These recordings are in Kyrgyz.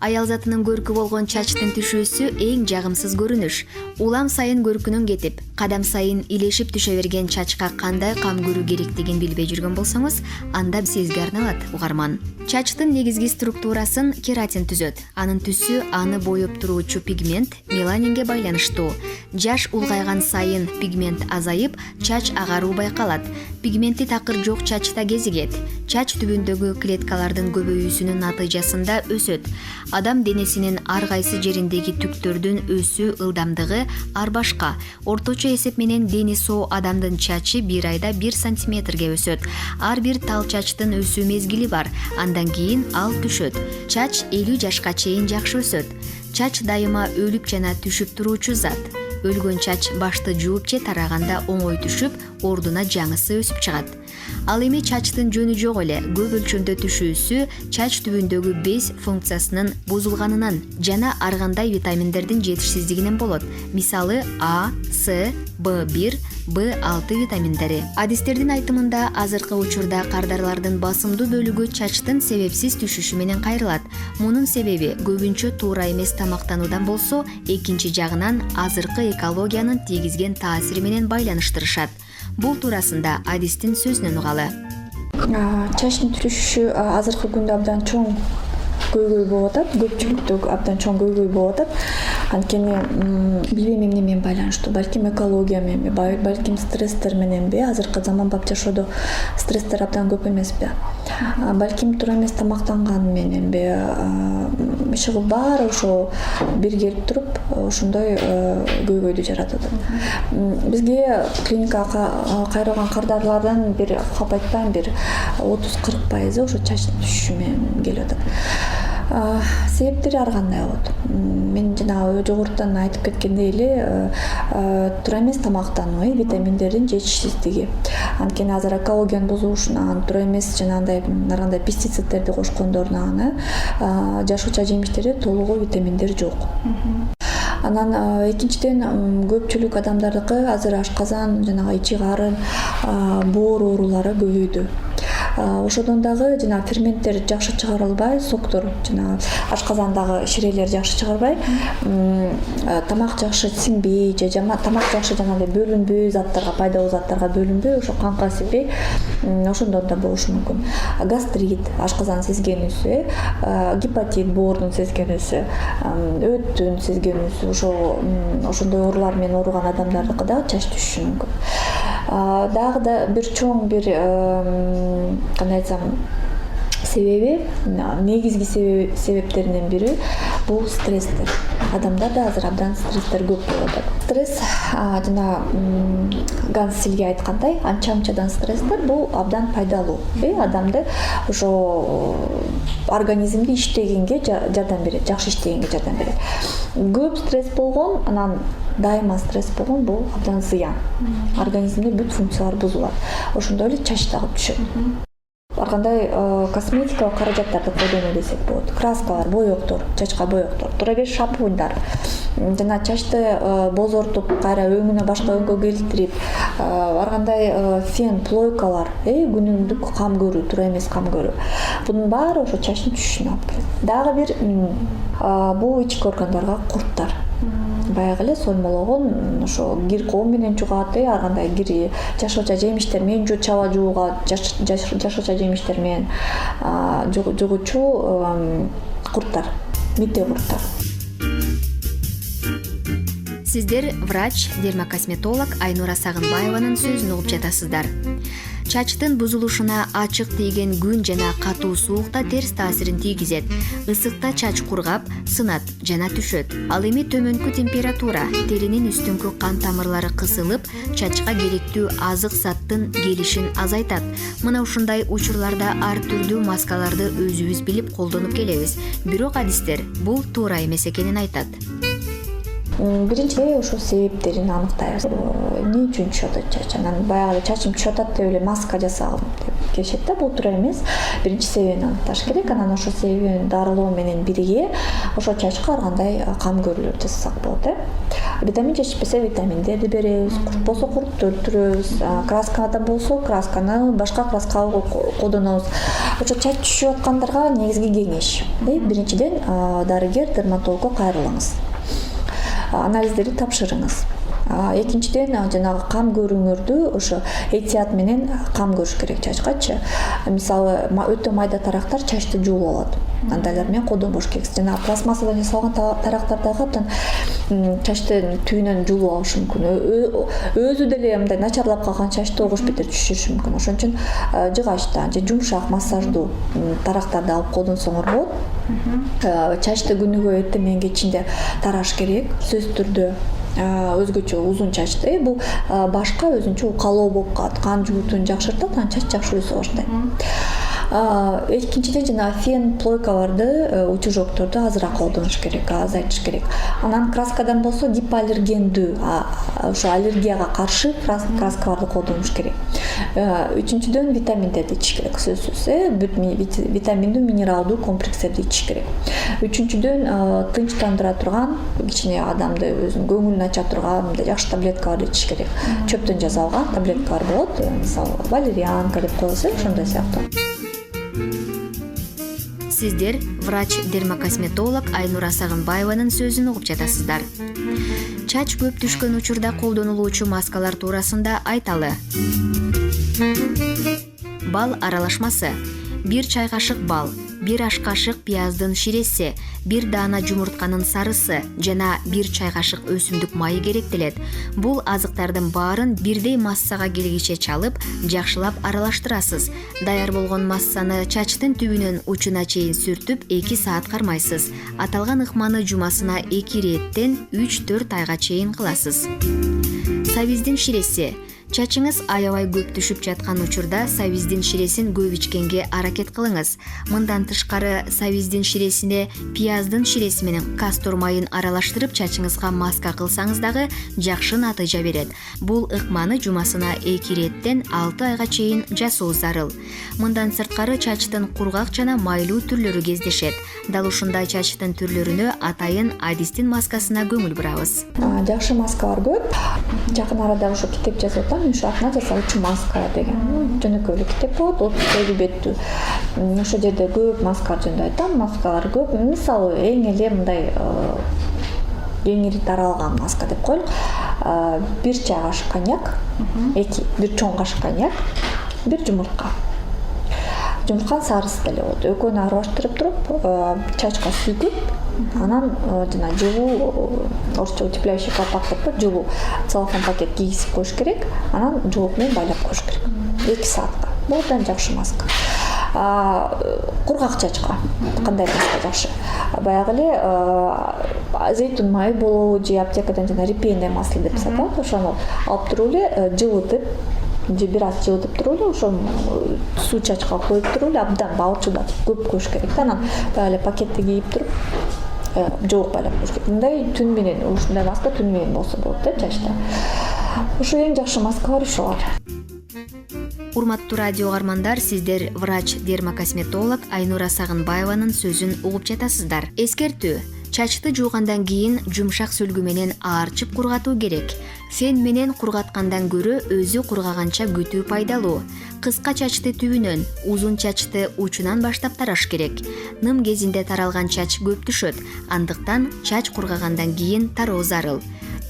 Аял затынын көркү болгон чачтын түшүүсү эң жагымсыз көрүнүш. Улам сайын көркүнөн кетип, кадам сайын илешип түшө берген чачка кандай кам көрүү керектигин билбей жүргөн болсоңуз, анда сизге арналат угарман. Чачтын негизги структурасын кератин түзөт. Анын түсү аны боеп туруучу пигмент меланинге байланыштуу. Жаш улгайган сайын пигмент азайып, чач агаруу байкалат. Пигменти такыр жок чачта кезигет. Чач түбүндөгү клеткалардын көбөйүүсүнүн натыйжасында өсөт. Адам денесинин ар кайсы жериндеги түктөрдүн өсүү ылдамдыгы ар башка. Орточо эсеп менен дени соо адамдын чачы 1 айда 1 сантиметрге өсөт. Ар бир тал чачтын өсүү мезгили бар. Андан кийин ал түшөт. Чач 50 жашка чейин жакшы өсөт. Чач дайыма өлүп жана түшүп туруучу зат. Өлгөн чач башты жууп же тараганда оңой түшүп, ордуна жаңысы өсүп чыгат. Ал эми чачтын жөнү жок эле. Көп өлчөмдө түшүүсү чач түбүндөгү без функциясынын бузулганынан жана ар кандай витаминдердин жетишсиздигинен болот. Мисалы А, С, B1, B6 витаминдери. Адистердин айтымында азыркы учурда кардарлардын басымдуу бөлүгү чачтын себепсиз түшүшү менен кайрылат. Мунун себеби көбүнчө туура эмес тамактануудан болсо, экинчи жагынан азыркы экологиянын тийгизген таасири менен байланыштырышат. Бул туурасында адистин сөзүнөн угалы. Чачтын түшүшү азыркы күндө абдан чоң көйгөй болуп атат, көпчүлүктө абдан чоң көйгөй болуп атат. Анткени билбейм эмне менен байланыштуу, балким экология мененби, балким стресстер мененби, азыркы заманбап жашоодо стресстер абдан көп эмеспи. Балким туура эмес тамактанган мененби, иши баары ошо бир келип туруп, ошондой көйгөйдү жаратып атат. Бизге клиникага кайрылган кардарлардын бир кап айтпайм, бир 30-40% ошо чачтын түшүшү менен келип атат. Себептери ар кандай болот. Мен жана жогорудан айтып кеткендей эле, туура эмес тамактануу, витаминдердин жетишсиздиги. Анткени азыр экологиянын бузулушунан, туура эмес жанагындай ар кандай пестициддерди кошкондорунан, жашууча жемиштерде толугу витаминдер жок. Анан экинчиден көпчүлүк адамдардыкы азыр ашказан, жанагы ичи карын, боор оорулары көбөйдү. Ошодон дагы жана ферменттер жакшы чыгарылбай, соктор жана ашказандагы ширелер жакшы чыгарбай, тамак жакшы сиңбей же тамак жакшы жанагындай бөлүнбөй, заттарга, пайдалуу заттарга бөлүнбөй, ошо канга сиңбей, ошондон да болушу мүмкүн. Гастрит, ашказан сезгенүүсү, гепатит, боордун сезгенүүсү, өттүн сезгенүүсү, ошондой оорулар менен ооруган адамдардыкы да чач түшүшү мүмкүн. Дагы да бир чоң бир кандай айтсам себеби, негизги себептеринен бири бул стресстер. Адамдарда азыр абдан стресстер көп болуп атат. Стресс жана Ганс Силге айткандай, анча-мынчадан стресстер бул абдан пайдалуу. Адамды ошо организмди иштегенге жардам берет, жакшы иштегенге жардам берет. Көп стресс болгон, анан дайыма стресс болгон бул абдан зыян. Организмде бүт функциялар бузулат. Ошондой эле чач дагы түшөт. Ар кандай косметикалык каражаттарды колдонуу десек болот. Краскалар, боёктор, чачка боёктор, туура бир шампуньдар, жана чачты бозортуп, кайра өңүнө башка өңгө келтирип, ар кандай фен, плойкалар, күнүмдүк кам көрүү, туура эмес кам көрүү. Бунун баары ошо чачтын түшүшүнө алып келет. Дагы бир бул ички органдарга курттар. Баягы эле соймологон ошо кир кол менен жугат, ар кандай кир жашооча жемиштер менен, чаба жууга жашооча жемиштер менен жугуучу курттар, мите курттар. Сиздер врач, дермокосметолог Айнура Сагынбаеванын сөзүн угуп жатасыздар. Чачтын бузулушуна ачык тийген күн жана катуу суукта терс таасирин тийгизет. Ысыкта чач кургап, сынат жана түшөт. Ал эми төмөнкү температура теринин үстүңкү кан тамырлары кысылып, чачка керектүү азык заттын келишин азайтат. Мына ушундай учурларда ар түрдүү маскаларды өзүбүз билип колдонуп келебиз. Бирок адистер бул туура эмес экенин айтат. Биринчиден ошо себептерин аныктайбыз. Эмне үчүн түшүп атат чач? Анан баягы чачым түшүп атат деп эле маска жасагым деп келишет да, бул туура эмес. Биринчи себебин аныкташ керек, анан ошо себебин дарылоо менен бирге ошо чачка ар кандай кам көрүүлөрдү жасасак болот. Витамин жетишпесе витаминдерди беребиз, курт болсо куртту өлтүрөбүз, краскада болсо красканы башка краскага колдонобуз. Ошо чач түшүп аткандарга негизги кеңеш. Биринчиден дарыгер дерматологко кайрылыңыз. Анализдерди тапшырыңыз. Экинчиден жанагы кам көрүүңөрдү ошо этият менен кам көрүш керек чачкачы. Мисалы өтө майда тарактар чачты жуулуп алат. Андайлар менен колдонбош керек. Жана пластмассадан жасалган тарактардагы абдан чачтын түбүнөн жуулуп алышы мүмкүн. Өзү деле мындай начарлап калган чачты огуш бетер түшүрүшү мүмкүн. Ошон үчүн жыгачтан же жумшак массаждуу тарактарды алып колдонсоңор болот. Чачты күнүгө эртең менен кечинде тараш керек. Сөзсүз түрдө өзгөчө узун чачты бул башка өзүнчө укалоо болуп калат, кан жуутун жакшыртат, анан чач жакшы өсө баштайт. Экинчиден жана фен плойкаларды, утюжокторду азыраак колдонуш керек, азайтыш керек. Анан краскадан болсо гипоаллергендүү, ошо аллергияга каршы краскаларды колдонуш керек. Үчүнчүдөн витаминдерди ичиш керек, сөзсүз, витаминдүү, минералдуу комплекстерди ичиш керек. Үчүнчүдөн тынчтандыра турган, кичине адамды өзүнүн көңүлүн ача турган мындай жакшы таблеткаларды ичиш керек. Чөптөн жасалган таблеткалар болот, мисалы валерьянка деп коебуз, ошондой сыяктуу. Сиздер врач-дермокосметолог Айнура Сагынбаеванын сөзүн угуп жатасыздар. Чач көп түшкөн учурда колдонулуучу маскалар туурасында айталы. Бал аралашмасы: 1 чай кашык бал, 1 аш кашык пияздын ширеси, 1 даана жумуртканын сарысы жана 1 чай кашык өсүмдүк майы керектелет. Бул азыктардын баарын бирдей массага келгиче чалып, жакшылап аралаштырасыз. Даяр болгон массаны чачтын түбүнөн учуна чейин сүртүп 2 саат кармайсыз. Аталган ыкманы жумасына 2 иреттен 3-4 айга чейин кыласыз. Сабиздин ширеси: чачыңыз аябай көп түшүп жаткан учурда сабиздин ширесин көп ичкенге аракет кылыңыз. Мындан тышкары сабиздин ширесине пияздын ширеси менен кастор майын аралаштырып чачыңызга маска кылсаңыз дагы жакшы натыйжа берет. Бул ыкманы жумасына 2 иреттен 6 айга чейин жасоо зарыл. Мындан сырткары чачтын кургак жана майлуу түрлөрү кездешет. Дал ушундай чачтын түрлөрүнө атайын адистин маскасына көңүл бурабыз. Жакшы маскалар көп. Жакын арада ошо китеп жазып атам. Атына жасалуучу маска деген жөнөкөй эле китеп болот, 37 беттүү. Ошол жерде көп маскалар жөнүндө айтам, маскалар көп. Мисалы эң эле мындай кеңири таралган маска деп коелук. 1 чай кашык коньяк, 1 чоң кашык коньяк, 1 жумуртка. Жумуртканын сарысы деле болот. Экөөнү аралаштырып туруп, чачка сүйгүп, анан жана жылуу, орусча утепляющий колпак деп коет, жылуу целлофан пакет кийгизип коюш керек, анан жууп менен байлап коюш керек. 2 саатка. Бул абдан жакшы маска. Кургак чачка кандай маска жакшы? Баягы эле зейтун майы болобу же аптекадан жана репейное масло деп сатат, ошону алып туруп эле жылытып, же бир аз жылытып туруп эле ошо суу чачка коюп туруп эле абдан балчылдатып көп коюш керек. Анан баягы эле пакетти кийип туруп жууп байлап коюш керек. Мындай түн менен, ушундай маска түн менен болсо болот да чачта. Ошо эң жакшы маскалар ошолор. Урматтуу радио каармандар, сиздер врач-дермокосметолог Айнура Сагынбаеванын сөзүн угуп жатасыздар. Эскертүү: чачты жуугандан кийин жумшак сүлгү менен аарчып кургатуу керек. Фен менен кургаткандан көрө өзү кургаганча күтүү пайдалуу. Кыска чачты түбүнөн, узун чачты учунан баштап тараш керек. Ным кезинде таралган чач көп түшөт, андыктан чач кургагандан кийин тароо зарыл.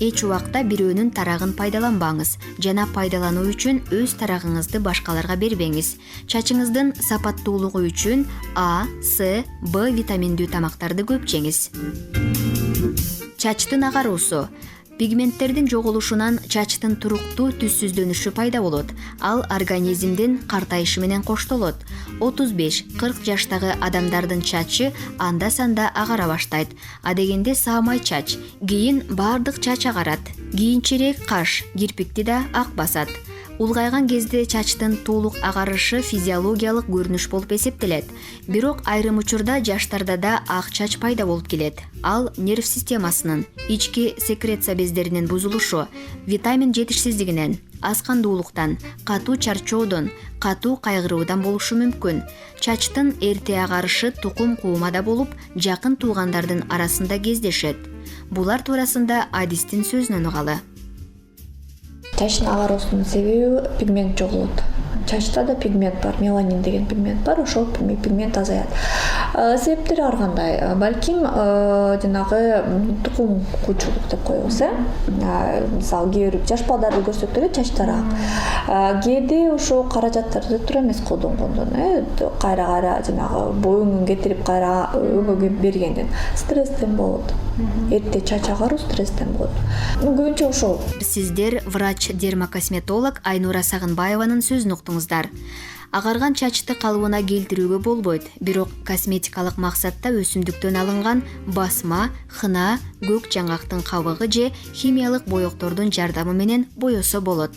Эч убакта бирөөнүн тарагын пайдаланбаңыз жана пайдалануу үчүн өз тарагыңызды башкаларга бербеңиз. Чачыңыздын сапаттуулугу үчүн А, С, Б витаминдүү тамактарды көп жеңиз. Чачтын агаруусу: пигменттердин жоголушунан чачтын туруктуу түссүздөнүшү пайда болот. Ал организмдин картайышы менен коштолот. 35-40 жаштагы адамдардын чачы анда-санда агара баштайт. Адегенде саамай чач, кийин баардык чач агарат. Кийинчерээк каш, кирпикти да ак басат. Улгайган кезде чачтын туулук агарышы физиологиялык көрүнүш болуп эсептелет. Бирок айрым учурда жаштарда да ак чач пайда болуп келет. Ал нерв системасынын, ички секреция бездеринин бузулушу, витамин жетишсиздигинен, аскандуулуктан, катуу чарчоодон, катуу кайгыруудан болушу мүмкүн. Чачтын эрте агарышы тукум куумада болуп, жакын туугандардын арасында кездешет. Булар туурасында адистин сөзүнөн угалы. Чачтын агароосунун себеби пигмент жоголот. Чачта да пигмент бар, меланин деген пигмент бар, ошол пигмент азаят. Себептери ар кандай. Балким жанагы тукум куучулук деп коебуз, мисалы кээ бир жаш балдарды көрсөк деле чачтары ак. Кээде ошо каражаттарды туура эмес колдонгондон, кайра жанагы боюңун кетирип кайра өңгө бергенден стресстен болот. Эрте чач агаруу стресстен болот. Көбүнчө ошол. Сиздер врач-дермокосметолог Айнура Сагынбаеванын сөзүн уктуңуздар. Агарган чачты калыбына келтирүүгө болбойт, бирок косметикалык максатта өсүмдүктөн алынган басма, хына, көк жаңгактын кабыгы же химиялык боектордун жардамы менен боесо болот.